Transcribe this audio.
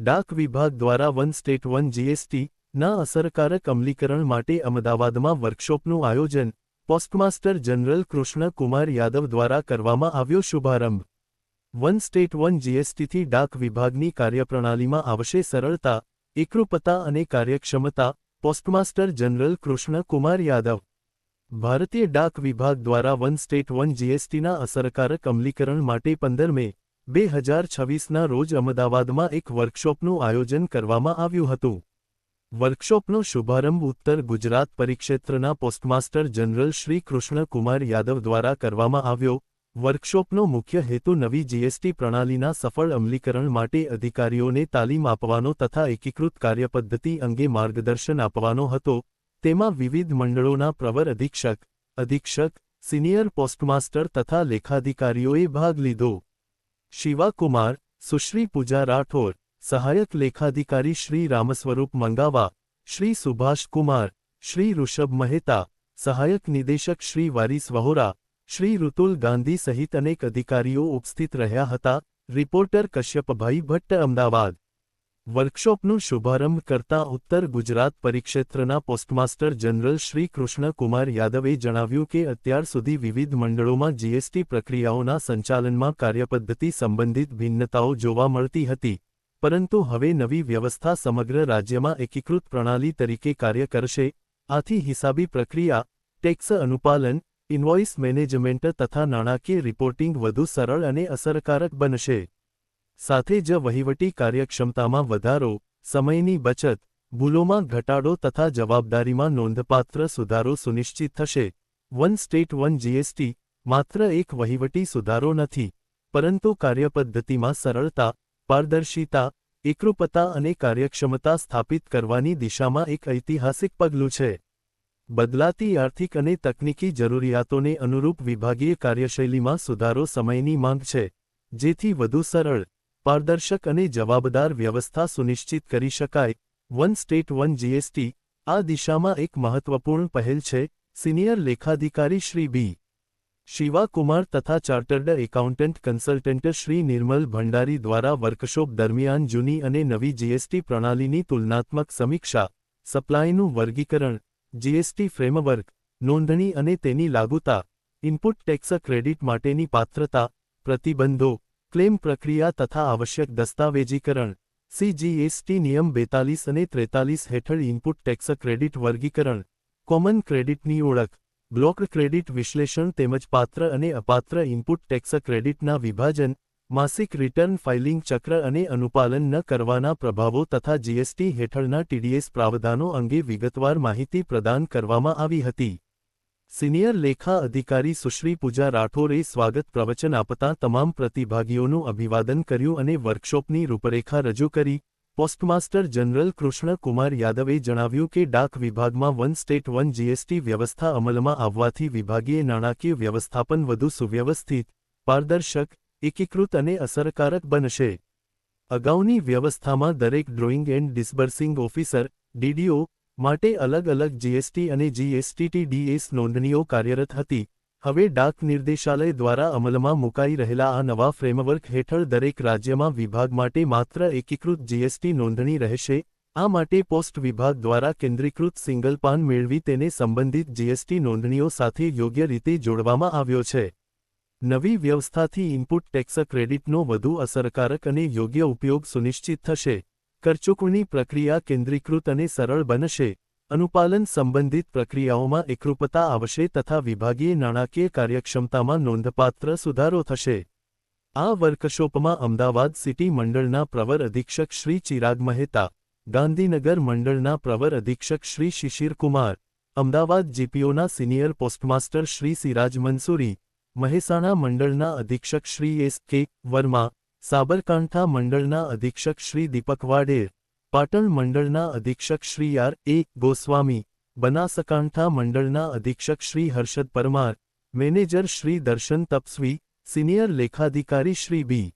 ડાક વિભાગ દ્વારા one state one GST ના અસરકારક અમલીકરણ માટે અમદાવાદમાં વર્કશોપનું આયોજન પોસ્ટમાસ્ટર જનરલ કૃષ્ણ કુમાર યાદવ દ્વારા કરવામાં આવ્યો શુભારંભ। વન સ્ટેટ વન જીએસટીથી ડાક વિભાગની કાર્યપ્રણાલીમાં આવશે સરળતા, એકરૂપતા અને કાર્યક્ષમતા, પોસ્ટમાસ્ટર જનરલ કૃષ્ણ કુમાર યાદવ। ભારતીય ડાક વિભાગ દ્વારા વન સ્ટેટ વન જીએસટીના અસરકારક અમલીકરણ માટે 15 મે 2026ના રોજ અમદાવાદમાં એક વર્કશોપનું આયોજન કરવામાં આવ્યું હતું। વર્કશોપનો શુભારંભ ઉત્તર ગુજરાત પરિક્ષેત્રના પોસ્ટમાસ્ટર જનરલ શ્રી કૃષ્ણ કુમાર યાદવ દ્વારા કરવામાં આવ્યો। વર્કશોપનો મુખ્ય હેતુ નવી જીએસટી પ્રણાલીના સફળ અમલીકરણ માટે અધિકારીઓને તાલીમ આપવાનો તથા એકીકૃત કાર્યપદ્ધતિ અંગે માર્ગદર્શન આપવાનો હતો। તેમાં વિવિધ મંડળોના પ્રવર અધિક્ષક, સિનિયર પોસ્ટમાસ્ટર તથા લેખાધિકારીઓએ ભાગ લીધો। શિવા કુમાર, સુશ્રી પૂજા રાઠોર, સહાયક લેખાધિકારી શ્રી રામસ્વરૂપ મંગાવા, શ્રી સુભાષ કુમાર, શ્રી ઋષભ મહેતા, સહાયક નિદેશક શ્રી વારીસ વહોરા, શ્રી ઋતુલ ગાંધી સહિત અનેક અધિકારીઓ ઉપસ્થિત રહ્યા હતા। રિપોર્ટર કશ્યપભાઈ ભટ્ટ, અમદાવાદ। વર્કશોપનું શુભારંભ કરતા ઉત્તર ગુજરાત પરિક્ષેત્રના પોસ્ટમાસ્ટર જનરલ શ્રી કૃષ્ણ કુમાર યાદવે જણાવ્યું કે અત્યાર સુધી વિવિધ મંડળોમાં જીએસટી પ્રક્રિયાઓના સંચાલનમાં કાર્યપદ્ધતિ સંબંધિત ભિન્નતાઓ જોવા મળતી હતી, પરંતુ હવે નવી વ્યવસ્થા સમગ્ર રાજ્યમાં એકીકૃત પ્રણાલી તરીકે કાર્ય કરશે। આથી હિસાબી પ્રક્રિયા, ટેક્સ અનુપાલન, ઇન્વોઇસ મેનેજમેન્ટ તથા નાણાકીય રિપોર્ટિંગ વધુ સરળ અને અસરકારક બનશે। સાથે જ વહીવટી કાર્યક્ષમતામાં વધારો, સમયની બચત, ભૂલોમાં ઘટાડો તથા જવાબદારીમાં નોંધપાત્ર સુધારો સુનિશ્ચિત થશે। વન સ્ટેટ વન જીએસટી માત્ર એક વહીવટી સુધારો નથી, પરંતુ કાર્યપદ્ધતિમાં સરળતા, પારદર્શિતા, એકરૂપતા અને કાર્યક્ષમતા સ્થાપિત કરવાની દિશામાં એક ઐતિહાસિક પગલું છે। બદલાતી આર્થિક અને તકનીકી જરૂરિયાતોને અનુરૂપ વિભાગીય કાર્યશૈલીમાં સુધારો સમયની માંગ છે, જેથી વધુ સરળ, પારદર્શક અને જવાબદાર વ્યવસ્થા સુનિશ્ચિત કરી શકાય। વન સ્ટેટ વન જીએસટી આ દિશામાં એક મહત્વપૂર્ણ પહેલ છે। સિનિયર લેખાધિકારી શ્રી બી. શિવા કુમાર તથા ચાર્ટર્ડ એકાઉન્ટન્ટ કન્સલ્ટન્ટ શ્રી નિર્મલ ભંડારી દ્વારા વર્કશોપ દરમિયાન જૂની અને નવી જીએસટી પ્રણાલીની તુલનાત્મક સમીક્ષા, સપ્લાયનું વર્ગીકરણ, જીએસટી ફ્રેમવર્ક, નોંધણી અને તેની લાગુતા, ઇનપુટ ટેક્સ ક્રેડિટ માટેની પાત્રતા, પ્રતિબંધો, ક્લેમ પ્રક્રિયા તથા આવશ્યક દસ્તાવેજીકરણ, સીજીએસટી નિયમ 42 અને 43 હેઠળ ઇનપુટ ટેક્સ ક્રેડિટ વર્ગીકરણ, કોમન ક્રેડિટની ઓળખ, બ્લોક ક્રેડિટ વિશ્લેષણ તેમજ પાત્ર અને અપાત્ર ઇનપુટ ટેક્સ ક્રેડિટના વિભાજન, માસિક રિટર્ન ફાઇલિંગ ચક્ર અને અનુપાલન ન કરવાના પ્રભાવો તથા જીએસટી હેઠળના ટીડીએસ પ્રાવધાનો અંગે વિગતવાર માહિતી પ્રદાન કરવામાં આવી હતી। સિનિયર લેખા અધિકારી સુશ્રી પૂજા રાઠોરે સ્વાગત પ્રવચન આપતા તમામ પ્રતિભાગીઓનું અભિવાદન કર્યું અને વર્કશોપની રૂપરેખા રજૂ કરી। પોસ્ટમાસ્ટર જનરલ કૃષ્ણ કુમાર યાદવે જણાવ્યું કે ડાક વિભાગમાં વન સ્ટેટ વન જીએસટી વ્યવસ્થા અમલમાં આવવાથી વિભાગીય નાણાકીય વ્યવસ્થાપન વધુ સુવ્યવસ્થિત, પારદર્શક, એકીકૃત અને અસરકારક બનશે। અગાઉની વ્યવસ્થામાં દરેક ડ્રોઈંગ એન્ડ ડિસ્બર્સિંગ ઓફિસર ડીડીઓ માટે અલગ અલગ જીએસટી અને જીએસટીટીડીએસ નોંધણીઓ કાર્યરત હતી। હવે ડાક નિર્દેશાલય દ્વારા અમલમાં મુકાઈ રહેલા આ નવા ફ્રેમવર્ક હેઠળ દરેક રાજ્યમાં વિભાગ માટે માત્ર એકીકૃત જીએસટી નોંધણી રહેશે। આ માટે પોસ્ટ વિભાગ દ્વારા કેન્દ્રીકૃત સિંગલ પાન મેળવી તેને સંબંધિત જીએસટી નોંધણીઓ સાથે યોગ્ય રીતે જોડવામાં આવ્યો છે। નવી વ્યવસ્થાથી ઇનપુટ ટેક્સ ક્રેડિટનો વધુ અસરકારક અને યોગ્ય ઉપયોગ સુનિશ્ચિત થશે। કરચૂકવણી પ્રક્રિયા કેન્દ્રીકૃત અને સરળ બનશે। અનુપાલન સંબંધિત પ્રક્રિયાઓમાં એકરૂપતા આવશે તથા વિભાગીય નાણાકીય કાર્યક્ષમતામાં નોંધપાત્ર સુધારો થશે। આ વર્કશોપમાં અમદાવાદ સિટી મંડળના પ્રવર અધિક્ષક શ્રી ચિરાગ મહેતા, ગાંધીનગર મંડળના પ્રવર અધિક્ષક શ્રી શિશિર કુમાર, અમદાવાદ જીપીઓના સિનિયર પોસ્ટમાસ્ટર શ્રી સિરાજ મંસૂરી, મહેસાણા મંડળના અધિક્ષક શ્રી એસ.કે. વર્મા, સાબરકાંઠા મંડળના અધિક્ષક શ્રી દીપક વાડેર, પાટણ મંડળના અધિક્ષક શ્રી આર.એ. ગોસ્વામી, બનાસકાંઠા મંડળના અધિક્ષક શ્રી હર્ષદ પરમાર, મેનેજર શ્રી દર્શન તપસ્વી, સિનિયર લેખાધિકારી શ્રી બી.